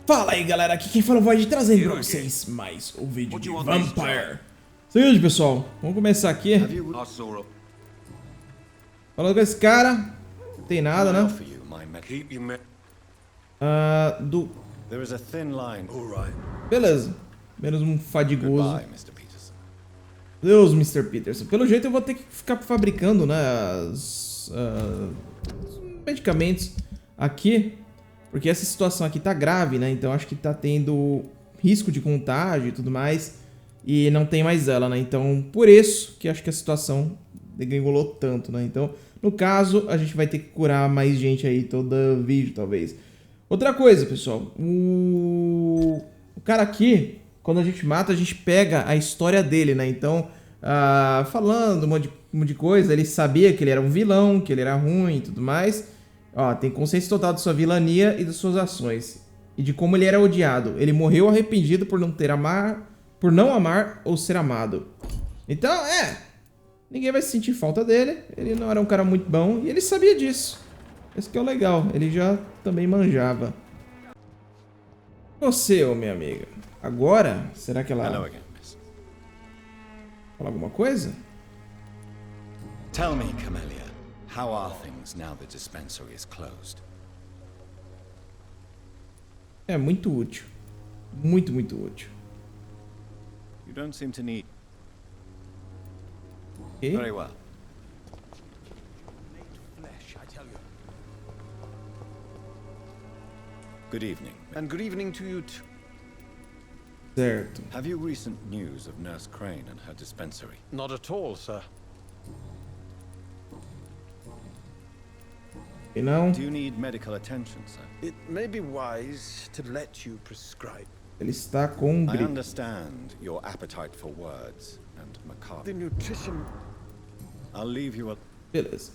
Fala aí galera, aqui quem fala é o Void, trazendo pra vocês mais um vídeo de Vampyr. Seguinte pessoal, vamos começar aqui. Falando com esse cara, não tem nada, né? Beleza, menos um fadigoso. Deus, Mr. Peterson. Pelo jeito eu vou ter que ficar fabricando, né, os medicamentos aqui. Porque essa situação aqui tá grave, né? Então acho que tá tendo risco de contágio e tudo mais. E não tem mais ela, né? Então por isso que acho que a situação degringolou tanto, né? Então, no caso, a gente vai ter que curar mais gente aí todo vídeo, talvez. Outra coisa, pessoal. O cara aqui, quando a gente mata, a gente pega a história dele, né? Então, falando um monte de coisa, ele sabia que ele era um vilão, que ele era ruim e tudo mais. Ó, tem consciência total de sua vilania e das suas ações. E de como ele era odiado. Ele morreu arrependido por não amar ou ser amado. Então, ninguém vai sentir falta dele. Ele não era um cara muito bom e ele sabia disso. Esse que é o legal. Ele já também manjava. Você, ô minha amiga. Agora, será que ela... fala alguma coisa? Tell me, Camellia. How are things now the dispensary is closed? É muito útil. Muito, muito útil. You don't seem to need... Okay. Very well. Good evening. And good evening to you too. Certo. Have you recent news of Nurse Crane and her dispensary? Not at all, sir. E não. Do you need medical attention, sir? It may be wise to let you prescribe. Ele está com I gripe. understand your appetite for words and The macabre. nutrition... I'll leave you a... Beleza.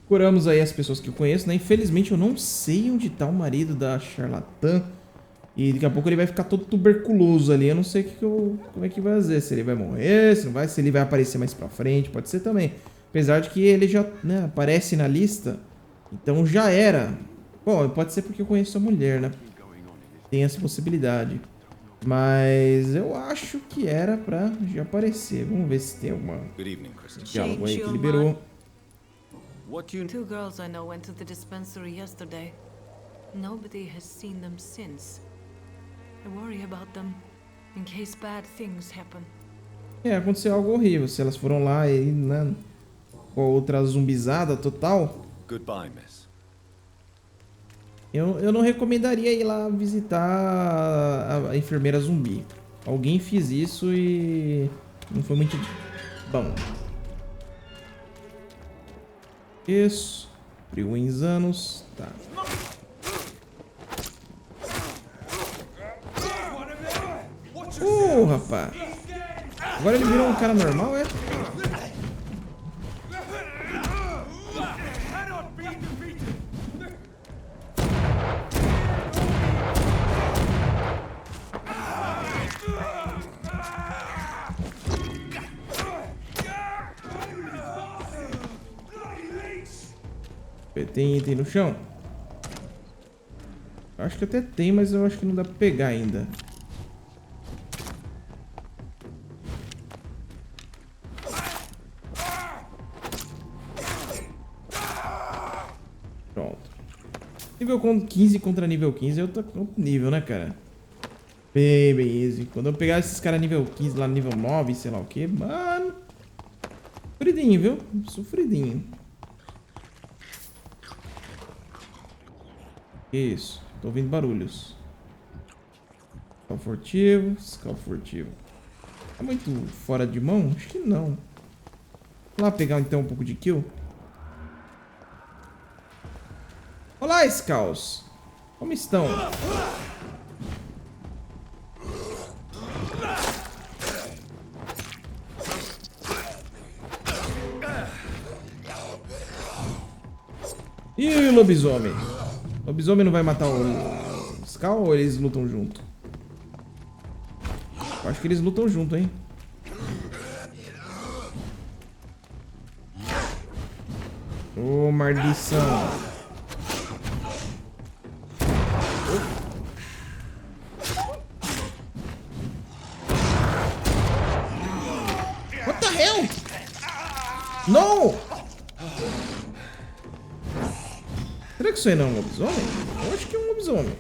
Curamos aí as pessoas que eu conheço, né? Infelizmente eu não sei onde tá o marido da charlatã. E daqui a pouco ele vai ficar todo tuberculoso ali. Eu não sei como é que vai fazer. Se ele vai morrer, se não vai, se ele vai aparecer mais pra frente. Pode ser também. Apesar de que ele já, né, aparece na lista. Então já era. Bom, pode ser porque eu conheço a mulher, né? Tem essa possibilidade. Mas eu acho que era pra já aparecer. Vamos ver se tem alguma diálogo aí que liberou. What you... Two girls I know went to the dispensary yesterday. Nobody has seen them since. I worry about them in case bad things happen. Aconteceu algo horrível. Se elas foram lá e, né, com a outra zumbizada total. Goodbye, miss. Eu não recomendaria ir lá visitar a enfermeira zumbi. Alguém fez isso e não foi muito bom. Isso. Frio em anos. Tá. Rapaz. Agora ele virou um cara normal, é? Tem item no chão? Acho que até tem, mas eu acho que não dá pra pegar ainda. Pronto. Nível 15 contra nível 15 é outro nível, né, cara? Bem easy. Quando eu pegar esses caras nível 15 lá, nível 9, sei lá o que, mano. Sofridinho, viu? Sofridinho. Isso, tô ouvindo barulhos. Escal furtivo. É muito fora de mão? Acho que não. Vamos lá pegar então um pouco de kill. Olá, skals. Como estão? Ih, lobisomem. Lobisomem não vai matar o Skal ou eles lutam junto? Eu acho que eles lutam junto, hein? Ô, maldição. hell? Não! Será que isso aí não é um lobisomem? Eu acho que é um lobisomem.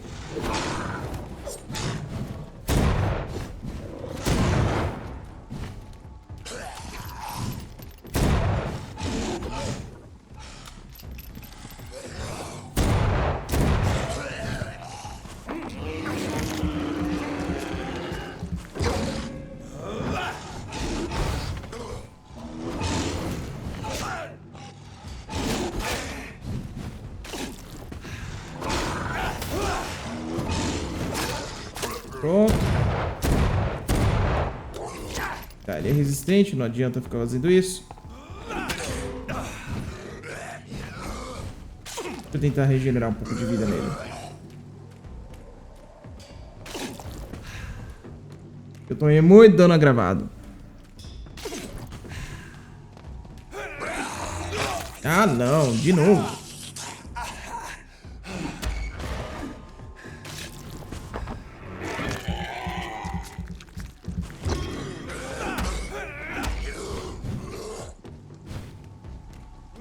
Pronto. Tá, ele é resistente, não adianta ficar fazendo isso. Deixa eu tentar regenerar um pouco de vida nele. Eu tomei muito dano agravado. Ah, não, de novo.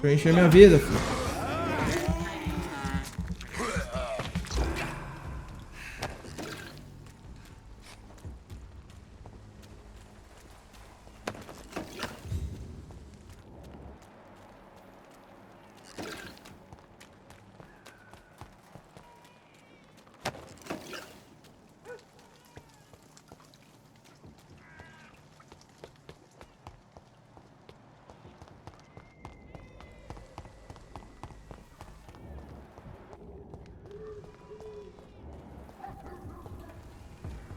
Deixa eu encher minha vida, filho.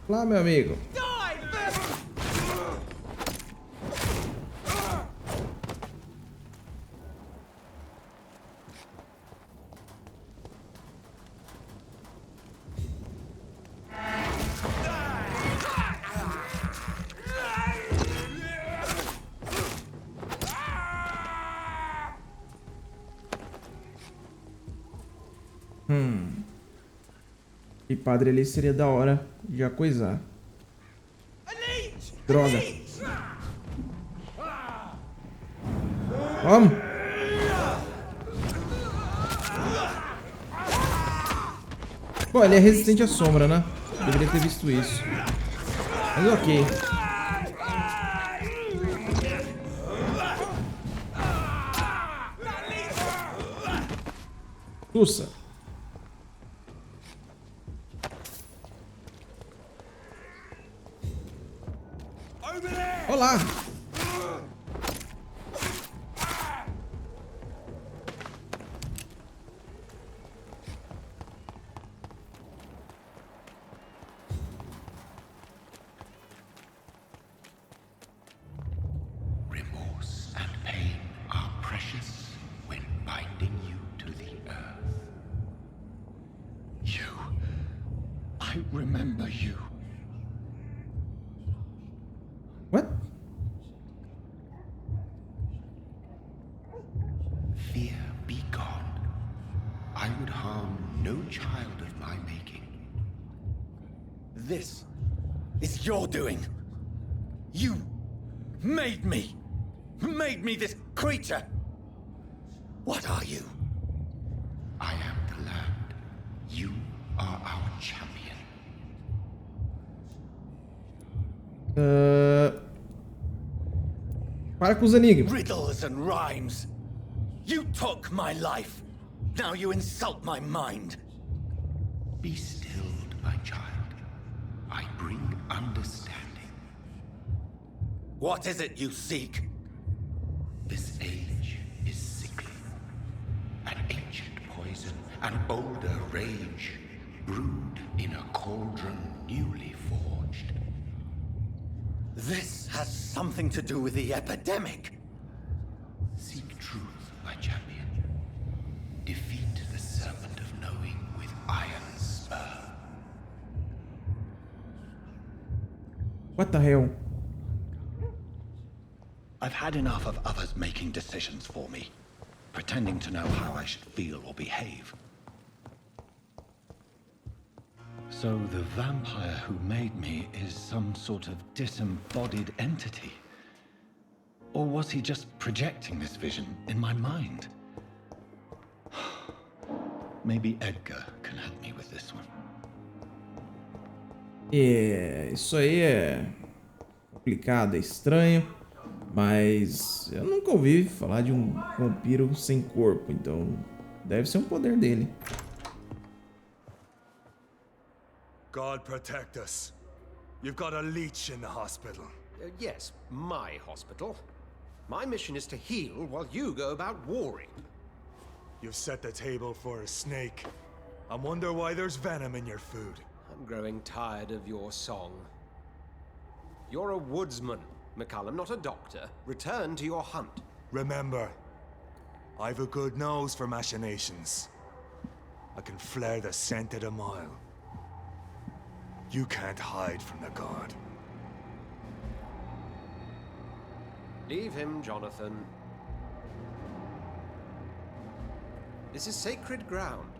Lá, meu amigo. E padre ali seria da hora já coisar. Droga. Vamos. Bom, ele é resistente à sombra, né? Deveria ter visto isso. Mas ok. Tussa. Olá. Remorse and pain are precious when binding you to the earth. I remember you. What? Fear be gone. I would harm no child of my making. This is your doing. You made me. Made me this creature. What are you? I am the land. You are our champion. Para com os enigmas. Riddles and rhymes. You took my life. Now you insult my mind. Be stilled, my child. I bring understanding. What is it you seek? This age is sickly. An ancient poison, an older rage, brewed in a cauldron newly forged. This has something to do with the epidemic. Seek truth, my champion. Defeat the serpent of knowing with iron spur. What the hell? I've had enough of others making decisions for me, pretending to know how I should feel or behave. So the vampire who made me is some sort of disembodied entity. Or was he just projecting this vision in my mind? Maybe Edgar can help me with this one. Isso aí é complicado, é estranho, mas eu nunca ouvi falar de um vampiro sem corpo, então deve ser um poder dele. God protect us. You've got a leech in the hospital. Yes, my hospital. My mission is to heal while you go about warring. You've set the table for a snake. I wonder why there's venom in your food. I'm growing tired of your song. You're a woodsman, McCallum, not a doctor. Return to your hunt. Remember, I've a good nose for machinations. I can flare the scent at a mile. You can't hide from the god. Leave him, Jonathan. This is sacred ground.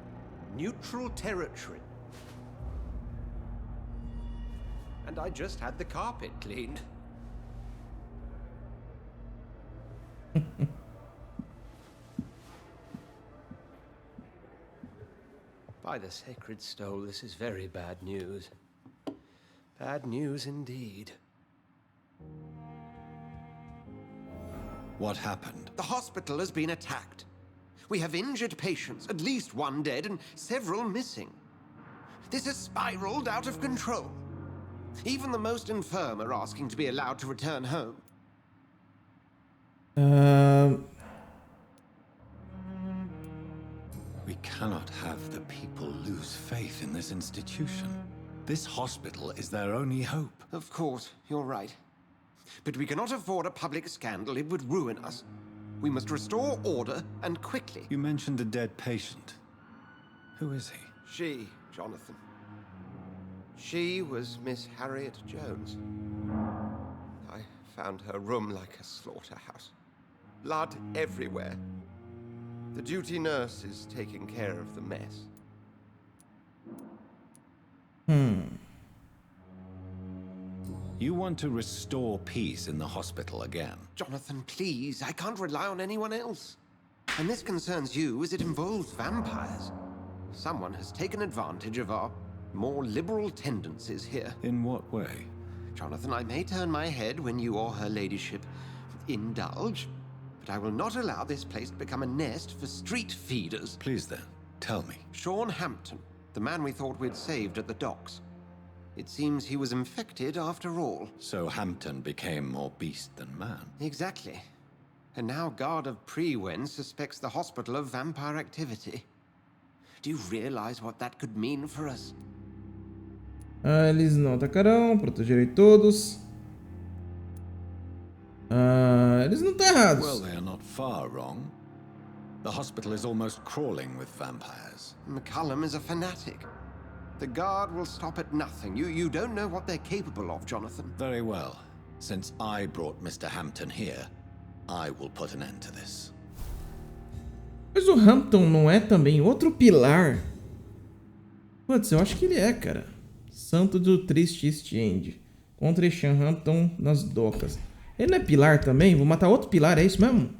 Neutral territory. And I just had the carpet cleaned. By the sacred stole, this is very bad news. Bad news indeed. What happened? The hospital has been attacked. We have injured patients, at least one dead and several missing. This has spiraled out of control. Even the most infirm are asking to be allowed to return home. We cannot have the people lose faith in this institution. This hospital is their only hope. Of course, you're right. But we cannot afford a public scandal. It would ruin us. We must restore order, and quickly. You mentioned a dead patient. Who is he? She, Jonathan. She was Miss Harriet Jones. I found her room like a slaughterhouse. Blood everywhere. The duty nurse is taking care of the mess. You want to restore peace in the hospital again? Jonathan, please. I can't rely on anyone else. And this concerns you as it involves vampires. Someone has taken advantage of our more liberal tendencies here. In what way? Jonathan, I may turn my head when you or her ladyship indulge, but I will not allow this place to become a nest for street feeders. Please then, tell me. Sean Hampton, the man we thought we'd saved at the docks. It seems he was infected after all. So Hampton became more beast than man. Exactly. And now Guard of Prewen suspects the hospital of vampire activity. Do you realize what that could mean for us? Eles não atacarão, protegerei todos. Eles não estão errados. Well, they are not far wrong. The hospital is almost crawling with vampires. McCallum is a fanatic. The Guard will stop at nothing. You don't know what they're capable of, Jonathan. Very well. Since I brought Mr. Hampton here, I will put an end to this. Mas o Hampton não é também outro pilar? Putz, eu acho que ele é, cara. Santo do Triste East End. Contra Sean Hampton nas docas. Ele não é pilar também? Vou matar outro pilar, é isso mesmo?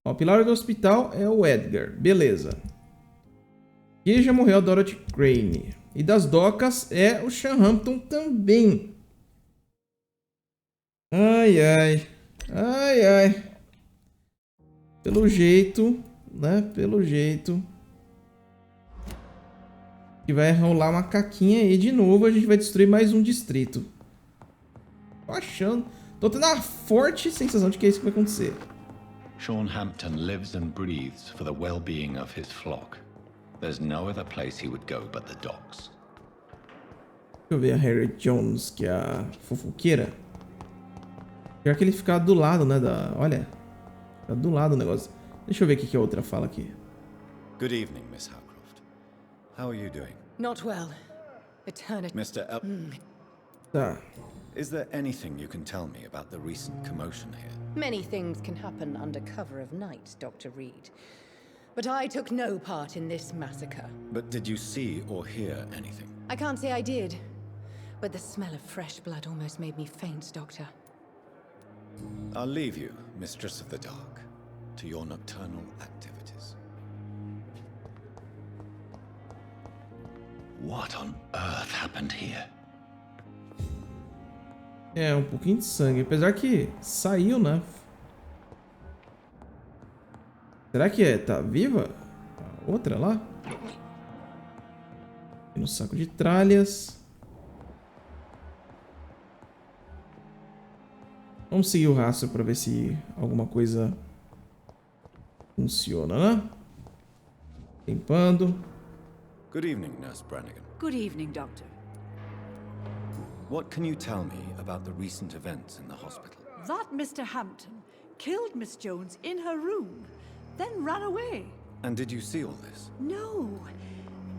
Ó, o pilar do hospital é o Edgar. Beleza. E já morreu a Dorothy Crane. E das docas é o Sean Hampton também. Ai, ai. Ai, ai. Pelo jeito, né? Pelo jeito. Que vai rolar uma caquinha aí de novo. A gente vai destruir mais um distrito. Tô achando. Tô tendo uma forte sensação de que é isso que vai acontecer. Sean Hampton lives and breathes for the well-being of his flock. There's no other place he would go but the docks. Deixa eu ver a Harriet Jones, que é a fofoqueira. Pior que ele fica do lado, né, da... Olha, fica do lado do negócio. Deixa eu ver o que a outra fala aqui. Good evening, Miss Howcroft. How are you doing? Not well. Eternity. Mr. Tá. Is there anything you can tell me about the recent commotion here? Many things can happen under cover of night, Dr. Reid. But I took no part in this massacre. But did you see or hear anything? I can't say I did. But the smell of fresh blood almost made me faint, Doctor. I'll leave you, Mistress of the Dark, to your nocturnal activities. What on earth happened here? É, um pouquinho de sangue. Apesar que saiu, né? Será que tá viva? A outra lá? E no saco de tralhas. Vamos seguir o rastro para ver se alguma coisa funciona, né? Limpando. Good evening, Nurse Brannigan. Good evening, Doctor. What can you tell me about the recent events in the hospital? That Mr. Hampton killed Miss Jones in her room, then ran away. And did you see all this? No.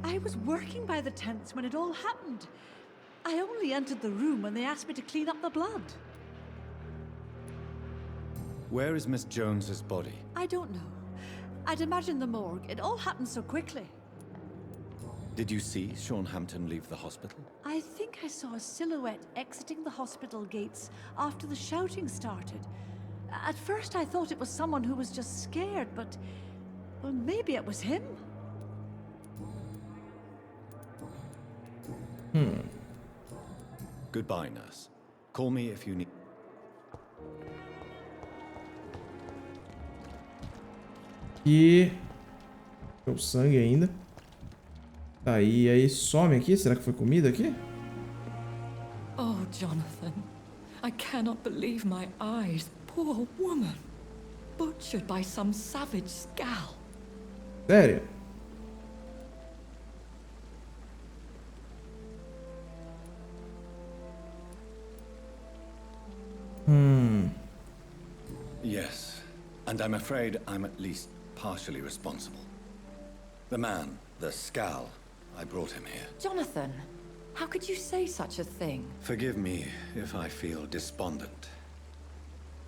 I was working by the tents when it all happened. I only entered the room when they asked me to clean up the blood. Where is Miss Jones's body? I don't know. I'd imagine the morgue. It all happened so quickly. Did you see Sean Hampton leave the hospital? I think I saw a silhouette exiting the hospital gates after the shouting started. At first I thought it was someone who was just scared, but... well, maybe it was him? Goodbye, nurse. Call me if you need... E... o sangue ainda. Tá, e aí some aqui? Será que foi comida aqui? Oh, Jonathan. I cannot believe my eyes. Poor woman. Butchered by some savage skal. Sério? Yes, and I'm afraid I'm at least partially responsible. The man, the skal, I brought him here. Jonathan, how could you say such a thing? Forgive me if I feel despondent,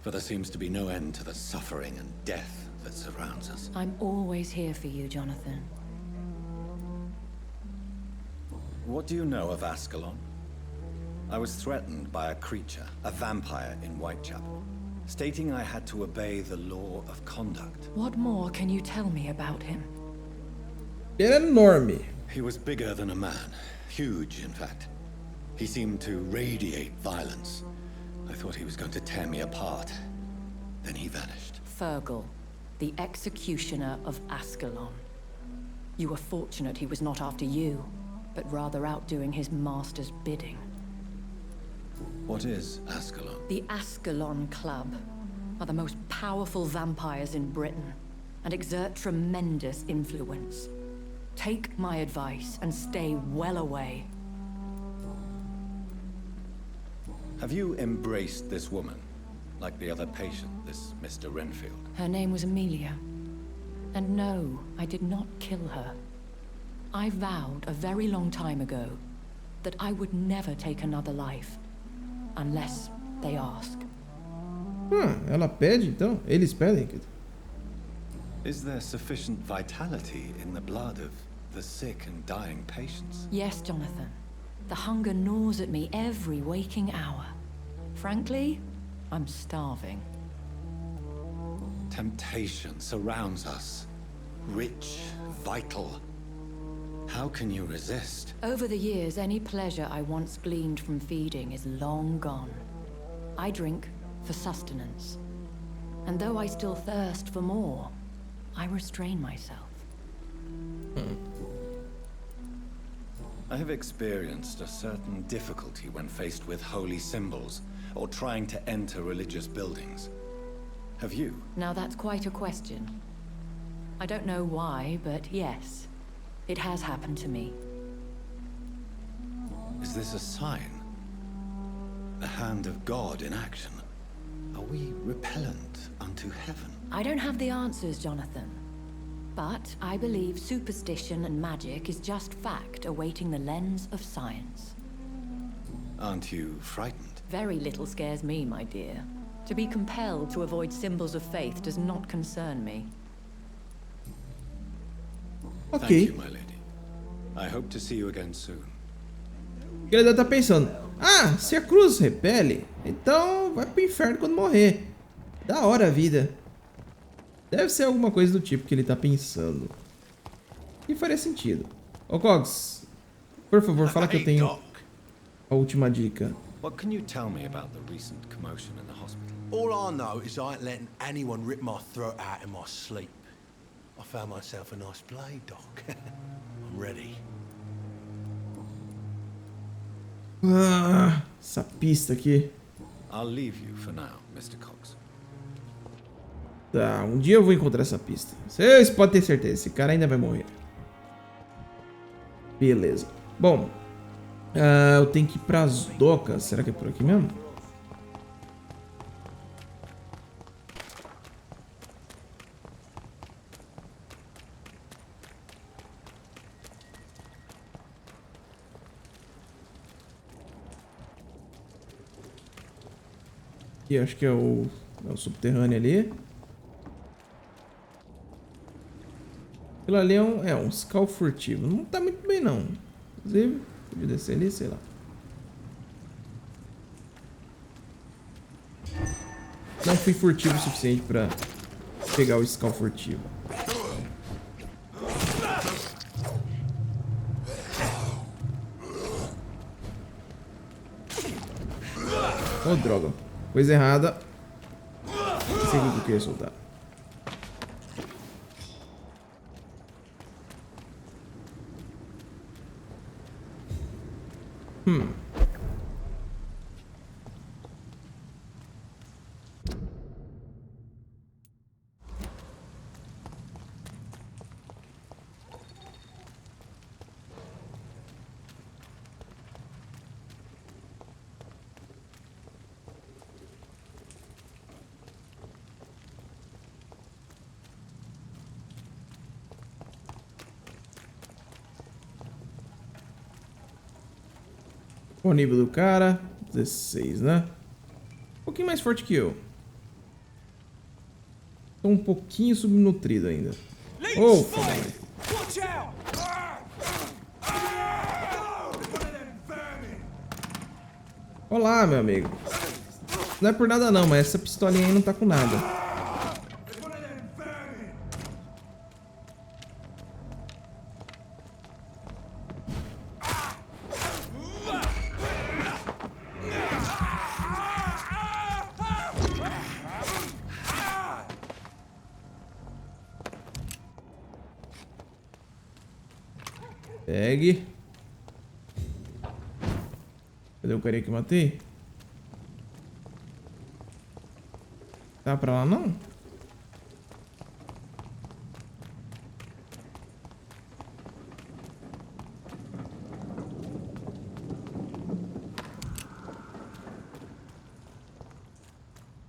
for there seems to be no end to the suffering and death that surrounds us. I'm always here for you, Jonathan. What do you know of Ascalon? I was threatened by a creature, a vampire in Whitechapel, stating I had to obey the law of conduct. What more can you tell me about him? Ele é enorme. He was bigger than a man. Huge, in fact. He seemed to radiate violence. I thought he was going to tear me apart. Then he vanished. Fergal, the executioner of Ascalon. You were fortunate he was not after you, but rather out doing his master's bidding. What is Ascalon? The Ascalon Club are the most powerful vampires in Britain and exert tremendous influence. Take my advice and stay well away. Have you embraced this woman, like the other patient, this Mr. Renfield? Her name was Amelia. And no, I did not kill her. I vowed a very long time ago that I would never take another life, unless they ask. Ela pede então? Eles pedem? Is there sufficient vitality in the blood of the sick and dying patients? Yes, Jonathan. The hunger gnaws at me every waking hour. Frankly, I'm starving. Temptation surrounds us. Rich, vital. How can you resist? Over the years, any pleasure I once gleaned from feeding is long gone. I drink for sustenance. And though I still thirst for more, I restrain myself. I have experienced a certain difficulty when faced with holy symbols or trying to enter religious buildings. Have you? Now that's quite a question. I don't know why, but yes, it has happened to me. Is this a sign? The hand of God in action? Are we repellent unto heaven? I don't have the answers, Jonathan. But I believe superstition and magic is just fact awaiting the lens of science. Aren't you frightened? Very little scares me, my dear. To be compelled to avoid symbols of faith does not concern me. Ok. Thank you, my lady. I hope to see you again soon. Ele deve estar pensando, Ah, se a cruz repele, então vai pro inferno quando morrer. Da hora a vida. Deve ser alguma coisa do tipo que ele tá pensando. E faria sentido. Ô, Cogs, por favor, fala que eu tenho a última dica. What can you tell me about the recent commotion in the hospital? All I know is I ain't letting anyone rip my throat out in my sleep. I found myself a nice blade, Doc. I'm ready. Ah, essa pista aqui. I'll leave you for now, Mr. Cox. Tá, um dia eu vou encontrar essa pista. Vocês podem ter certeza, esse cara ainda vai morrer. Beleza. Bom, eu tenho que ir pras docas. Será que é por aqui mesmo? Aqui acho que é o subterrâneo ali. Aquilo ali é um skal furtivo. Não tá muito bem, não. Inclusive, podia descer ali, sei lá. Não fui furtivo o suficiente pra pegar o skal furtivo. Oh, droga. Coisa errada. Não sei o que eu queria soltar. O nível do cara, 16, né? Um pouquinho mais forte que eu. Tô um pouquinho subnutrido ainda. Oh, olá, meu amigo. Não é por nada não, mas essa pistolinha aí não tá com nada. Pegue. Cadê o carinha que eu matei? Tá pra lá não?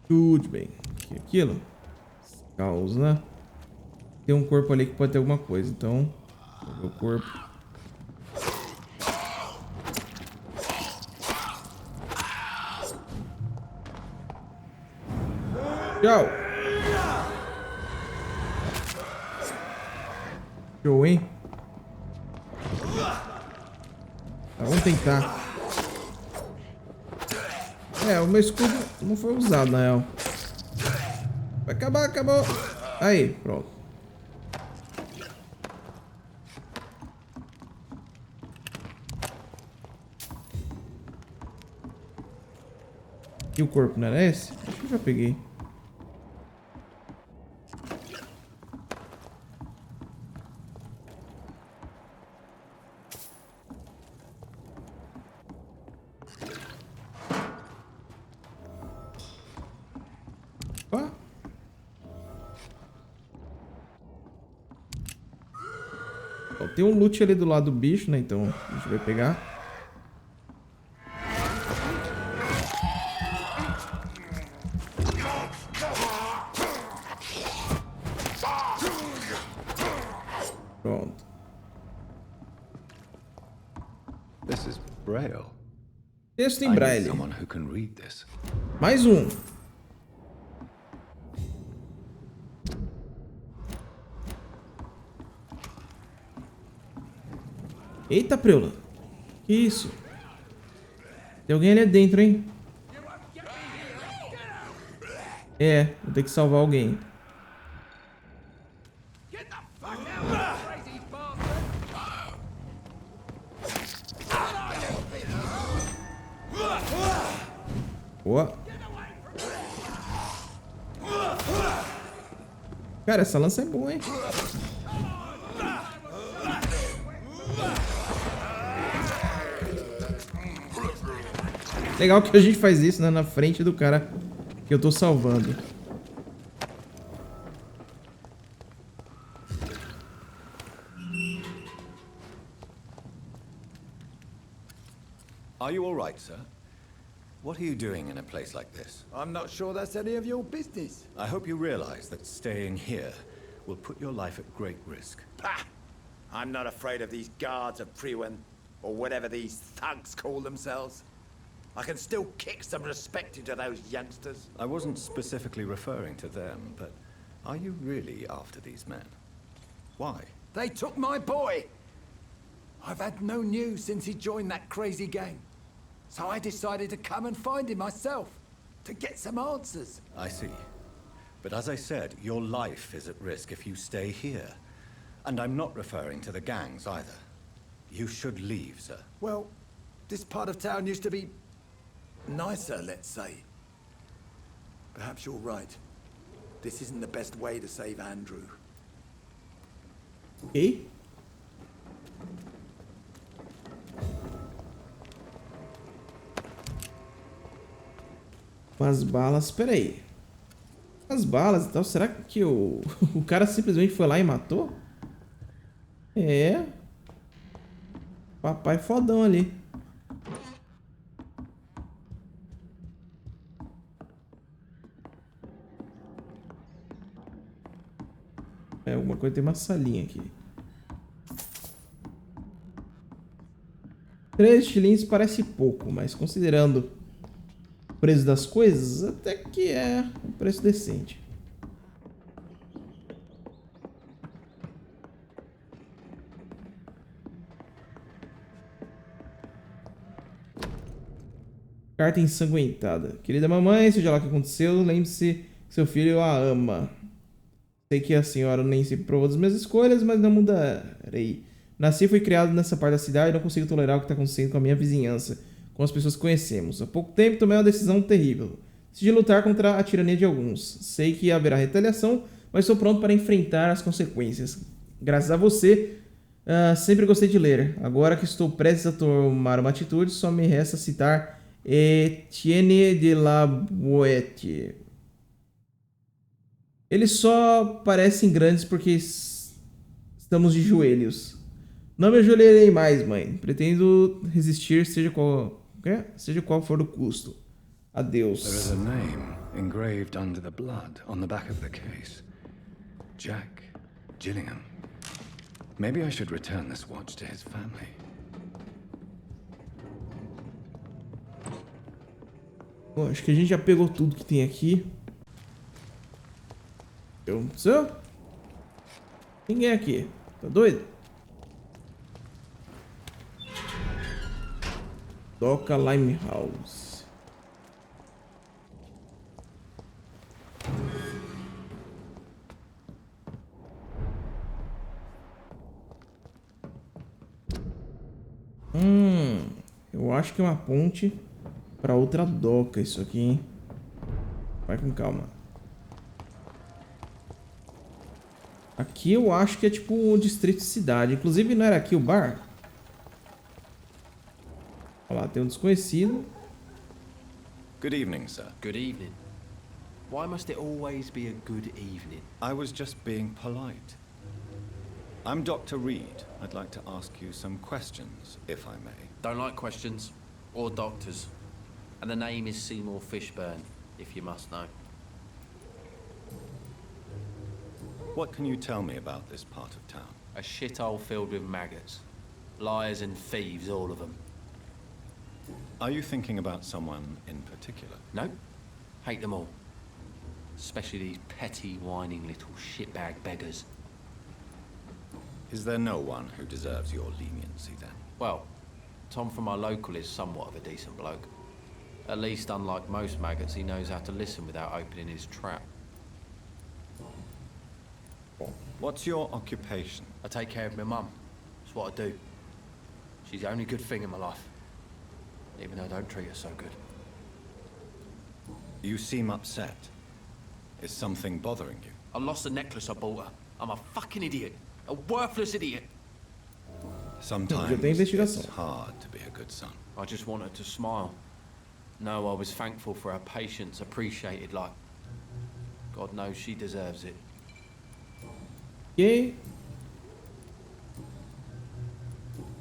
Tudo bem. Que aquilo? Skals, né? Tem um corpo ali que pode ter alguma coisa, então... Vou ver o corpo. Tchau. Show, hein? Tá, vamos tentar. O meu escudo não foi usado, na real. Vai acabar, acabou. Aí, pronto. E o corpo não era esse? Acho que eu já peguei. Opa. Ó, tem um loot ali do lado do bicho, né? Então a gente vai pegar. Pronto. This is Braille. Texto em braille. Someone who can read this. Mais um. Eita, preula. Que isso? Tem alguém ali dentro, hein? É, vou ter que salvar alguém. Boa. Cara, essa lança é boa, hein? Legal que a gente faz isso, né, na frente do cara que eu tô salvando. Are you all right, sir? What are you doing in a place like this? I'm not sure that's any of your business. I hope you realize that staying here will put your life at great risk. Pah! I'm not afraid of these guards of Priwen, or whatever these thugs call themselves. I can still kick some respect into those youngsters. I wasn't specifically referring to them, but are you really after these men? Why? They took my boy! I've had no news since he joined that crazy gang. So I decided to come and find him myself, to get some answers. I see. But as I said, your life is at risk if you stay here. And I'm not referring to the gangs either. You should leave, sir. Well, this part of town used to be nicer, let's say. Perhaps you're right. This isn't the best way to save Andrew. E? Umas balas, peraí. As balas e tal, será que o cara simplesmente foi lá e matou? É. Papai fodão ali. É, alguma coisa, tem uma salinha aqui. 3 shillings parece pouco, mas considerando o preço das coisas, até que é um preço decente. Carta ensanguentada. Querida mamãe, seja lá o que aconteceu, lembre-se que seu filho a ama. Sei que a senhora nem sempre provou das minhas escolhas, mas não mudarei. Nasci e fui criado nessa parte da cidade e não consigo tolerar o que está acontecendo com a minha vizinhança, com as pessoas que conhecemos. Há pouco tempo tomei uma decisão terrível. Decidi lutar contra a tirania de alguns. Sei que haverá retaliação, mas estou pronto para enfrentar as consequências. Graças a você, sempre gostei de ler. Agora que estou prestes a tomar uma atitude, só me resta citar Etienne de la Boete. Eles só parecem grandes porque estamos de joelhos. Não me ajoelharei mais, mãe. Pretendo resistir, seja qual for o custo. Adeus. There is a name engraved under the blood on the back of the case. Jack Gillingham. Maybe I should return this watch to his family. Bom, acho que a gente já pegou tudo que tem aqui. Ninguém aqui. Tá doido? Toca Limehouse. Eu acho que é uma ponte pra outra doca isso aqui, hein? Vai com calma. Aqui eu acho que é tipo o distrito de cidade. Inclusive, não era aqui o bar? Olha lá, tem um desconhecido. Good evening, sir. Good evening. Why must it always be a good evening? I was just being polite. I'm Dr. Reid. I'd like to ask you some questions, if I may. Don't like questions or doctors. And the name is Seymour Fishburne, if you must know. What can you tell me about this part of town? A shithole filled with maggots. Liars and thieves, all of them. Are you thinking about someone in particular? No. Hate them all. Especially these petty, whining little shitbag beggars. Is there no one who deserves your leniency then? Well, Tom from our local is somewhat of a decent bloke. At least, unlike most maggots, he knows how to listen without opening his trap. What's your occupation? I take care of my mum. That's what I do. She's the only good thing in my life. Even though I don't treat her so good. You seem upset. Is something bothering you? I lost the necklace I bought her. I'm a fucking idiot. A worthless idiot. Sometimes it's hard to be a good son. I just want her to smile. No, I was thankful for her patience, appreciated like... God knows she deserves it. Ok.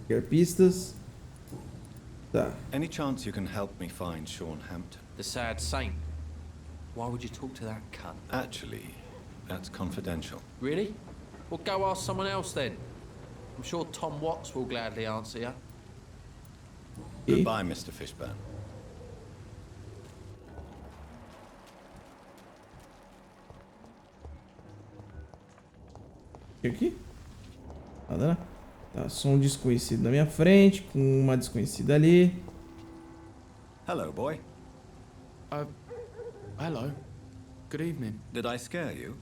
Quer pistas? Tá. Any chance you can help me find Sean Hampton? The sad saint. Why would you talk to that cunt? Actually, that's confidential. Really? Well, go ask someone else then. I'm sure Tom Watts will gladly answer you. Goodbye, Mr. Fishburne. Aqui? Nada, né? Tá, só um desconhecido na minha frente, com uma desconhecida ali. Hello, boy. Hello. Good evening. Did I scare you?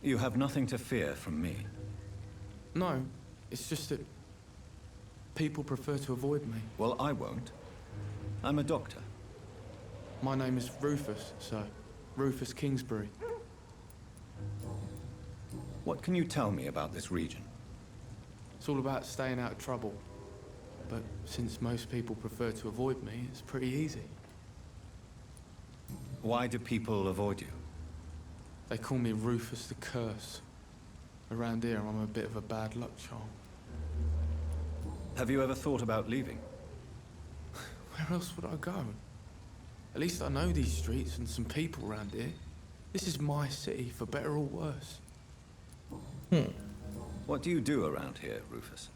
You have nothing to fear from me. No, it's just that people prefer to avoid me. Well, I won't. I'm a doctor. My name is Rufus, sir. Rufus Kingsbury. What can you tell me about this region? It's all about staying out of trouble. But since most people prefer to avoid me, it's pretty easy. Why do people avoid you? They call me Rufus the Curse. Around here, I'm a bit of a bad luck charm. Have you ever thought about leaving? Where else would I go? At least I know these streets and some people around here. This is my city, for better or worse. What do you do around here, Rufus?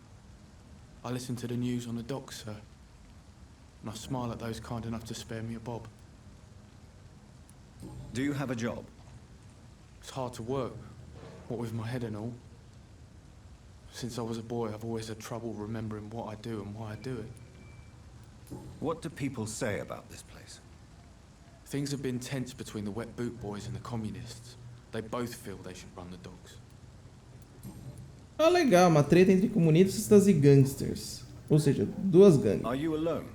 I listen to the news on the docks, sir. And I smile at those kind enough to spare me a bob. Do you have a job? It's hard to work, what with my head and all. Since I was a boy, I've always had trouble remembering what I do and why I do it. What do people say about this place? Things have been tense between the wet boot boys and the communists. They both feel they should run the docks. Ah, legal, uma treta entre comunistas e gangsters. Ou seja, duas gangues. Are you alone?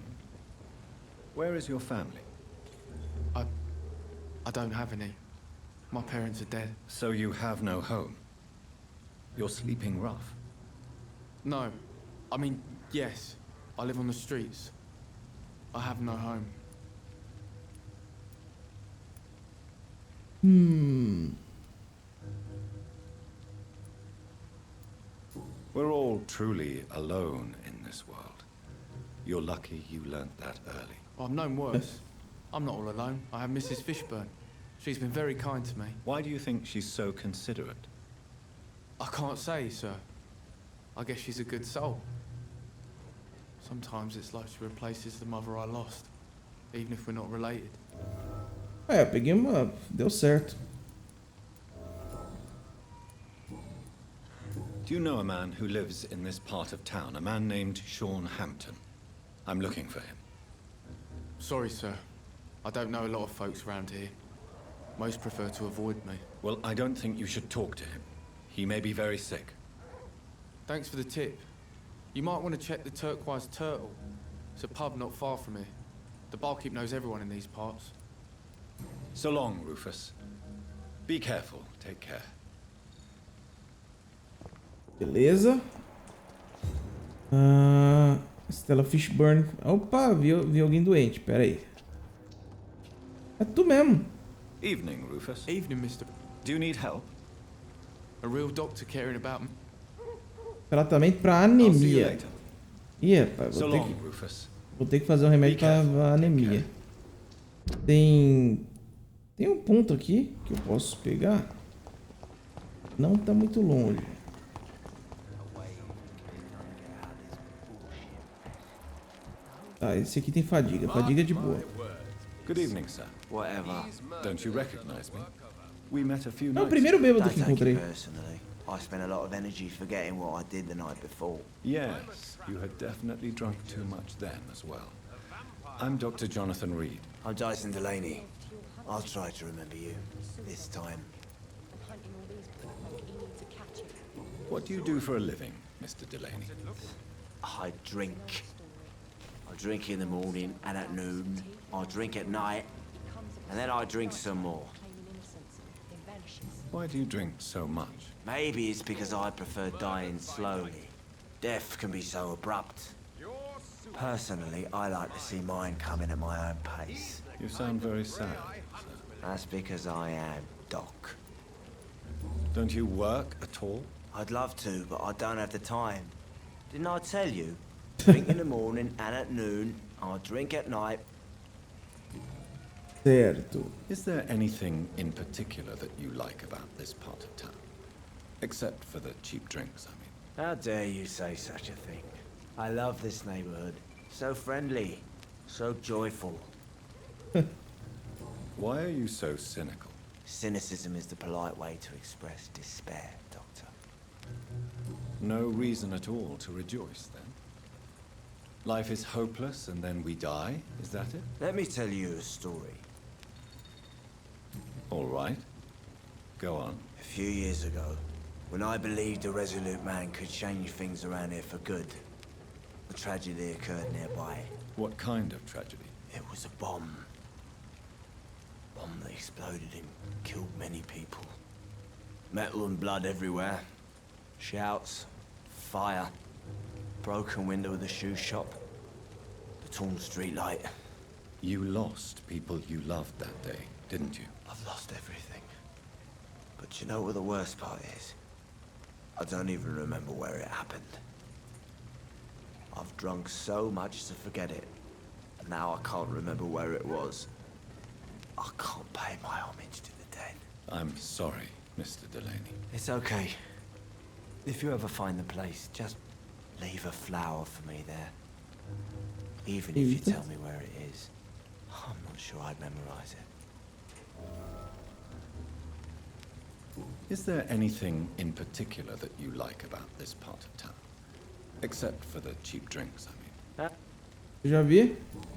Where is your family? I don't have any. My parents are dead. So you have no home? You're sleeping rough? No. I mean, yes. I live on the streets. I have no home. We're all truly alone in this world. You're lucky you learnt that early. I've known worse. I'm not all alone. I have Mrs. Fishburne. She's been very kind to me. Why do you think she's so considerate? I can't say, sir. I guess she's a good soul. Sometimes it's like she replaces the mother I lost, even if we're not related. É, eu peguei uma... Deu certo. Do you know a man who lives in this part of town? A man named Sean Hampton. I'm looking for him. Sorry, sir. I don't know a lot of folks around here. Most prefer to avoid me. Well, I don't think you should talk to him. He may be very sick. Thanks for the tip. You might want to check the Turquoise Turtle. It's a pub not far from here. The barkeep knows everyone in these parts. So long, Rufus. Be careful. Take care. Beleza. Stella Fishburne. Opa, vi alguém doente. Pera aí. É tu mesmo. Evening, Rufus. Evening, Mr. Do you need help? A real doctor caring about me. Tratamento pra anemia. Ih, rapaz, vou ter que fazer um remédio pra anemia. Tem um ponto aqui que eu posso pegar. Não tá muito longe. Tá, esse aqui tem fadiga. Fadiga de boa. Good evening, sir. Whatever. Don't you recognize me? We met a few É o nights primeiro bêbado que encontrei. I spent a lot of energy forgetting what I did the night before. Yes, you had definitely drunk too much then as well. I'm Dr. Jonathan Reid. I'm Dyson Delaney. I'll try to remember you this time. What do you do for a living, Mr. Delaney? I drink. I drink in the morning and at noon. I drink at night. And then I drink some more. Why do you drink so much? Maybe it's because I prefer dying slowly. Death can be so abrupt. Personally, I like to see mine coming at my own pace. You sound very sad, sir. That's because I am Doc. Don't you work at all? I'd love to, but I don't have the time. Didn't I tell you? Drink in the morning and at noon. I drink at night. Certo. Is there anything in particular that you like about this part of town? Except for the cheap drinks, I mean. How dare you say such a thing? I love this neighborhood. So friendly. So joyful. Why are you so cynical? Cynicism is the polite way to express despair, Doctor. No reason at all to rejoice, then? Life is hopeless and then we die, is that it? Let me tell you a story. All right. Go on. A few years ago, when I believed a resolute man could change things around here for good, a tragedy occurred nearby. What kind of tragedy? It was a bomb. Bomb that exploded and killed many people. Metal and blood everywhere. Shouts, fire, broken window of the shoe shop, the torn street light. You lost people you loved that day, didn't you? I've lost everything. But you know what the worst part is? I don't even remember where it happened. I've drunk so much to forget it. And now I can't remember where it was. I can't pay my homage to the dead. I'm sorry, Mr. Delaney. It's okay. If you ever find the place, just leave a flower for me there. Even if you tell me where it is. I'm not sure I'd memorize it. Is there anything in particular that you like about this part of town? Except for the cheap drinks, I mean. Já vi?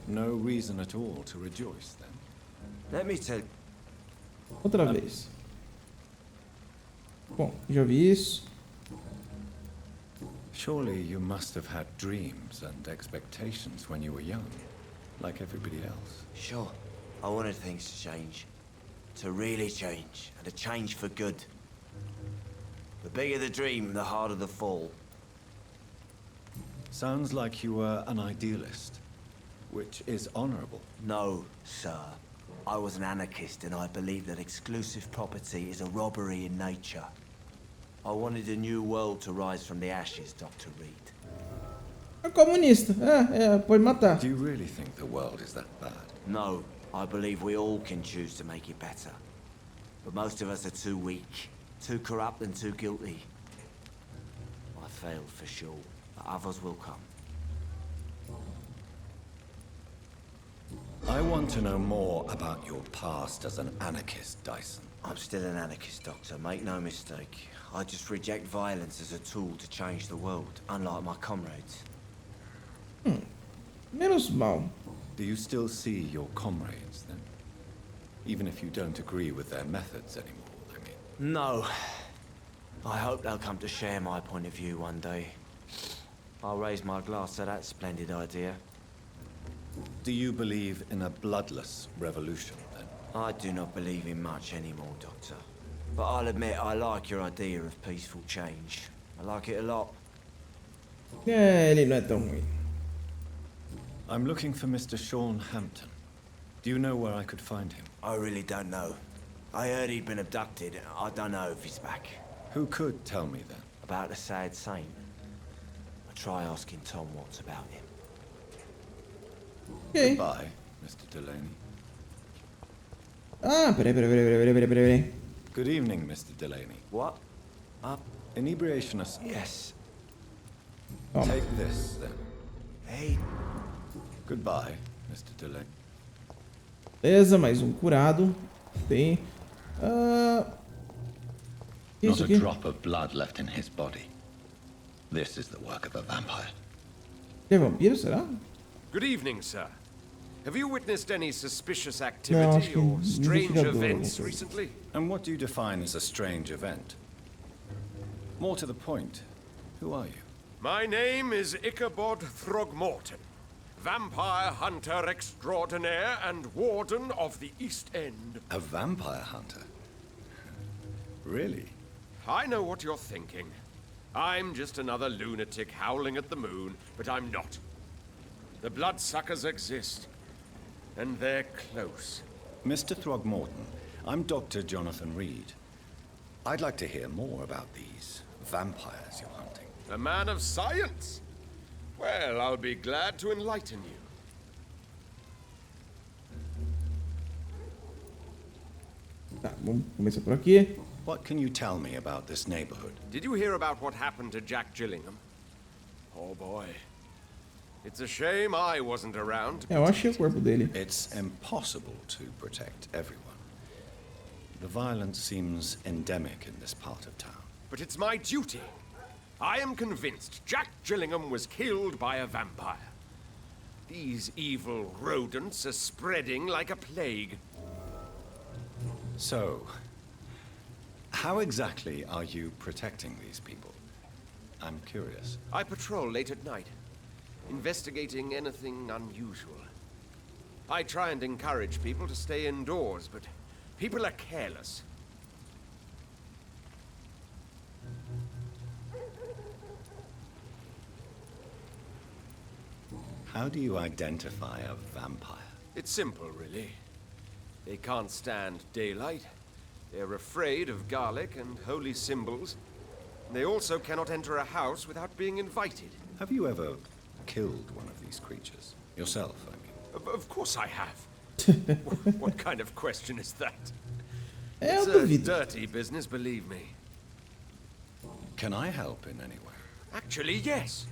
No reason at all to rejoice, then. Let me tell... Outra vez. Bom, já vi isso. Surely you must have had dreams and expectations when you were young, like everybody else. Sure. I wanted things to change. To really change, and to change for good. The bigger the dream, the harder the fall. Sounds like you were an idealist, which is honorable. No, sir. I was an anarchist, and I believed that exclusive property is a robbery in nature. I wanted a new world to rise from the ashes, Dr. Reid. É comunista. Pode matar. Do you really think the world is that bad? No, I believe we all can choose to make it better. But most of us are too weak, too corrupt and too guilty. I failed for sure, but others will come. I want to know more about your past as an anarchist, Dyson. I'm still an anarchist, Doctor, make no mistake. I just reject violence as a tool to change the world, unlike my comrades. Menos mal. Do you still see your comrades, then? Even if you don't agree with their methods anymore, I mean. No. I hope they'll come to share my point of view one day. I'll raise my glass to that splendid idea. Do you believe in a bloodless revolution, then? I do not believe in much anymore, Doctor. But I'll admit I like your idea of peaceful change. I like it a lot. Ele não é tão ruim. I'm looking for Mr. Sean Hampton. Do you know where I could find him? I really don't know. I heard he'd been abducted. I don't know if he's back. Who could tell me then? About the sad saint. I'll try asking Tom what's about him. Okay. Goodbye, Mr. Delaney. Peraí. Good evening, Mr. Delaney. What? Inebriation. Yes. Take this, then. Hey. Goodbye, Mr. Delaney. Beleza, mais um curado. Tem. Not a drop of blood left in his body. This is the work of a vampire. É vampiro, será? Good evening, sir. Have you witnessed any suspicious activity or strange events recently? And what do you define as a strange event? More to the point, who are you? My name is Ichabod Throgmorton, vampire hunter extraordinaire and warden of the East End. A vampire hunter? Really? I know what you're thinking. I'm just another lunatic howling at the moon, but I'm not. The bloodsuckers exist, and they're close. Mr. Throgmorton, I'm Dr. Jonathan Reid. I'd like to hear more about these vampires you're hunting. A man of science? Well, I'll be glad to enlighten you. Tá, vamos começar por aqui. What can you tell me about this neighborhood? Did you hear about what happened to Jack Gillingham? Oh boy. It's a shame I wasn't around. Eu achei o corpo dele. It's impossible to protect everyone. The violence seems endemic in this part of town. But it's my duty. I am convinced Jack Gillingham was killed by a vampire. These evil rodents are spreading like a plague. So, how exactly are you protecting these people? I'm curious. I patrol late at night, investigating anything unusual. I try and encourage people to stay indoors, but people are careless. How do you identify a vampire? It's simple, really. They can't stand daylight. They're afraid of garlic and holy symbols. They also cannot enter a house without being invited. Have you ever killed one of these creatures? Yourself, I mean. Of course I have. What kind of question is that? It's a dirty business, believe me. Can I help in any way? Actually, yes.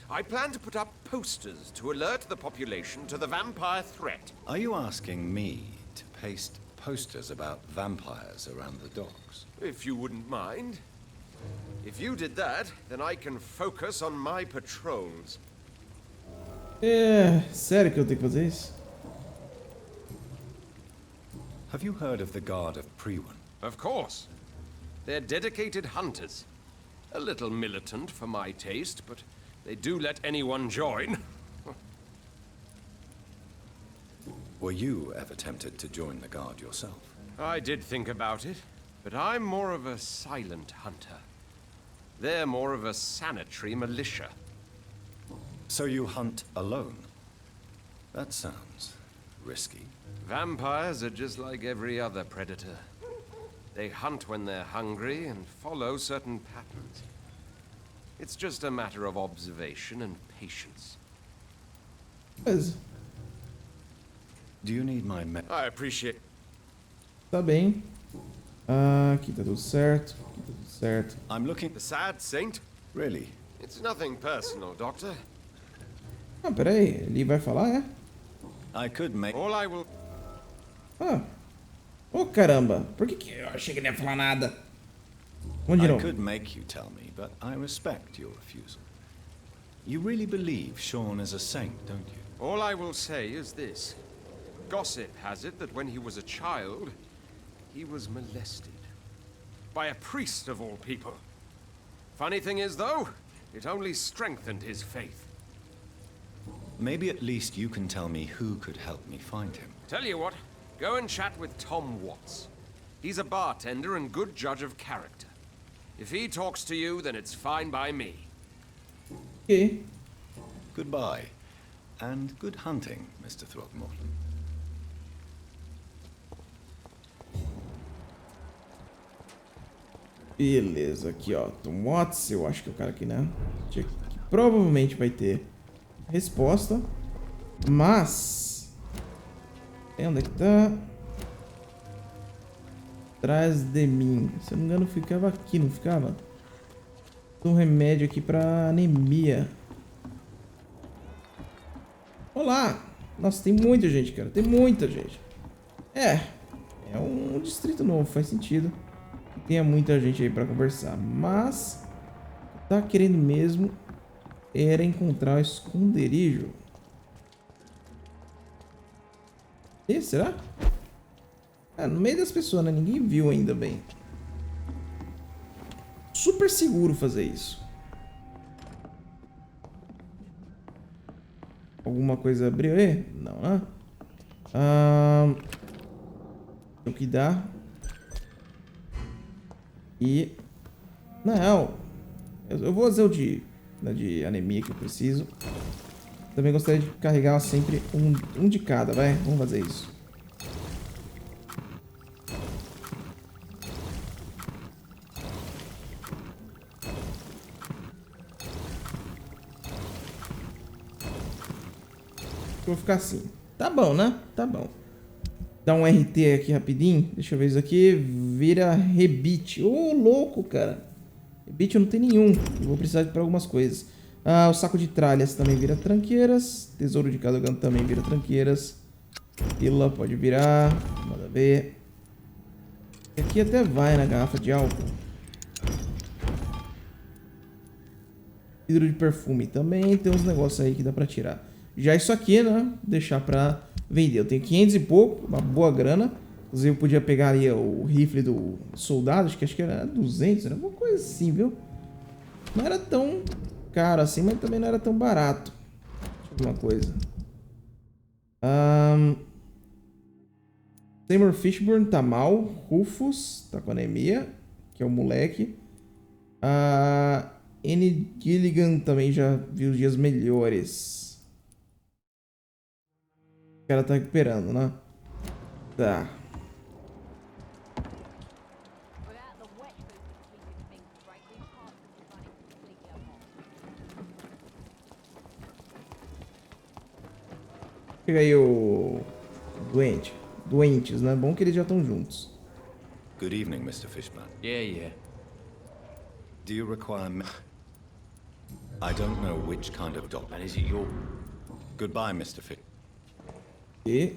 I plan to put up posters to alert the population to the vampire threat. Are you asking me to paste posters about vampires around the docks? If you wouldn't mind. If you did that, then I can focus on my patrols. É, sério que eu tenho que fazer isso? Have you heard of the Guard of Priwen? Of course. They're dedicated hunters. A little militant for my taste, but they do let anyone join. Were you ever tempted to join the Guard yourself? I did think about it, but I'm more of a silent hunter. They're more of a sanitary militia. So you hunt alone? That sounds risky. Vampires are just like every other predator. They hunt when they're hungry and follow certain patterns. It's just a matter of observation and patience. Mas... Do you need my I appreciate. Tá bem. Aqui tá tudo certo. Aqui tá tudo certo. I'm looking. The sad saint? Really? It's nothing personal, Doctor. Ah, peraí. Ele vai falar, é? I could make. All I will. Ah. Oh, caramba. Por que eu achei que ele ia falar nada? Vamos de novo. I could make you tell me, but I respect your refusal. You really believe Sean is a saint, don't you? All I will say is this. Gossip has it that when he was a child, he was molested. By a priest of all people. Funny thing is, though, it only strengthened his faith. Maybe at least you can tell me who could help me find him. Tell you what, go and chat with Tom Watts. He's a bartender and good judge of character. If he talks to you, then it's fine by me. Okay. Goodbye. And good hunting, Mr. Throgmorton. Beleza, aqui ó, Tom Watts, eu acho que é o cara aqui, né? Que provavelmente vai ter resposta, mas... Onde é que tá? Atrás de mim. Se eu não me engano, ficava aqui, não ficava? Tem um remédio aqui pra anemia. Olá! Nossa, tem muita gente, cara. Tem muita gente. É um distrito novo, faz sentido. tenha muita gente aí pra conversar. Mas tá querendo mesmo era encontrar o esconderijo. E será? No meio das pessoas, né? Ninguém viu ainda bem. Super seguro fazer isso. Alguma coisa abriu aí? Não, né? O que dá? E... Não. Eu vou fazer o de anemia que eu preciso. Também gostaria de carregar sempre um de cada, vai? Vamos fazer isso. Vou ficar assim. Tá bom, né? Tá bom. Dá um RT aqui rapidinho. Deixa eu ver isso aqui. Vira rebite. Ô, louco, cara. Rebite eu não tenho nenhum. Eu vou precisar para algumas coisas. O saco de tralhas também vira tranqueiras. Tesouro de Cadogan também vira tranqueiras. Pílula pode virar. Manda ver. Aqui até vai na garrafa de álcool. Vidro de perfume também. Tem uns negócios aí que dá pra tirar. Já isso aqui, né? Deixar pra vender. Eu tenho 500 e pouco. Uma boa grana. Inclusive eu podia pegar ali o rifle do soldado. Acho que era 200. Era alguma coisa assim, viu? Não era tão caro assim, mas também não era tão barato. Deixa eu ver uma coisa. Seymour Fishburne tá mal. Rufus tá com anemia, que é o moleque. N. Gilligan também já viu dias melhores. O cara tá recuperando, né? Tá. Pega aí o doente. Doentes, né? Bom que eles já estão juntos. Good evening, Mr. Fishburne. Yeah. Do you require me? I don't know which kind of doctor. And is it your... Goodbye, Mr. Fish. E...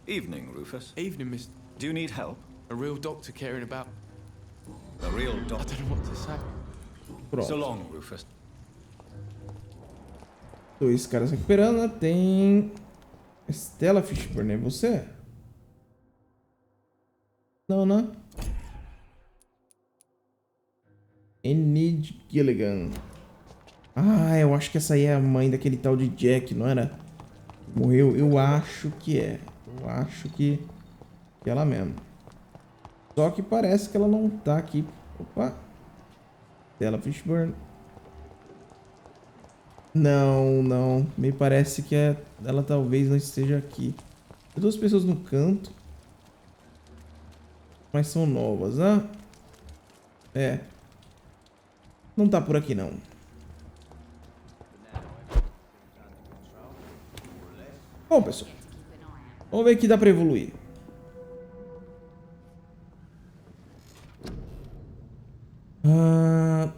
Evening, Rufus. Evening, Mr. Do you need help? A real doctor caring about... A real I doctor? don't know what to say. Pronto. So long, Rufus. Dois caras recuperando, né? Tem... Stella Fishburne, é você? Não, né? Enid Gilligan. Eu acho que essa aí é a mãe daquele tal de Jack, não era? Morreu? Eu acho que é. Eu acho que é ela mesmo. Só que parece que ela não tá aqui. Opa. Stella Fishburne. Não. Me parece que ela talvez não esteja aqui. Tem duas pessoas no canto. Mas são novas, né? Não tá por aqui, não. Bom, pessoal. Vamos ver o que dá pra evoluir.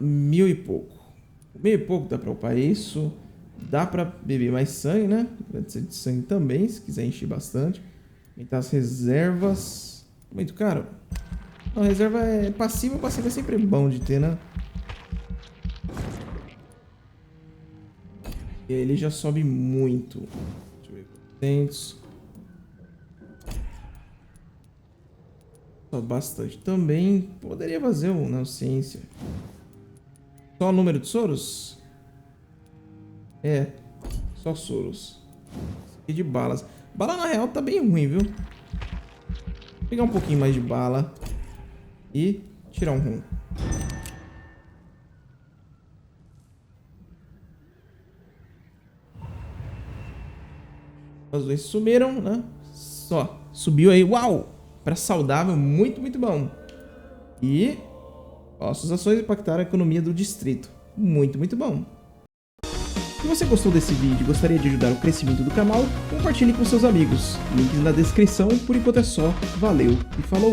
Mil e pouco. 1000 e pouco dá pra upar isso. Dá pra beber mais sangue, né? Pode de sangue também, se quiser encher bastante. Aumentar as reservas. Muito caro. Não, reserva é passiva. Passiva é sempre bom de ter, né? E aí ele já sobe muito. Deixa eu ver. 400. Sobe bastante. Também poderia fazer uma ciência. Só o número de soros? Só soros. E de balas. Bala na real tá bem ruim, viu? Vou pegar um pouquinho mais de bala. E tirar um rum. As doenças sumiram, né? Só. Subiu aí. Uau! Para saudável. Muito, muito bom. E... suas ações impactaram a economia do distrito. Muito, muito bom. Se você gostou desse vídeo e gostaria de ajudar o crescimento do canal, compartilhe com seus amigos. Links na descrição. Por enquanto é só. Valeu e falou!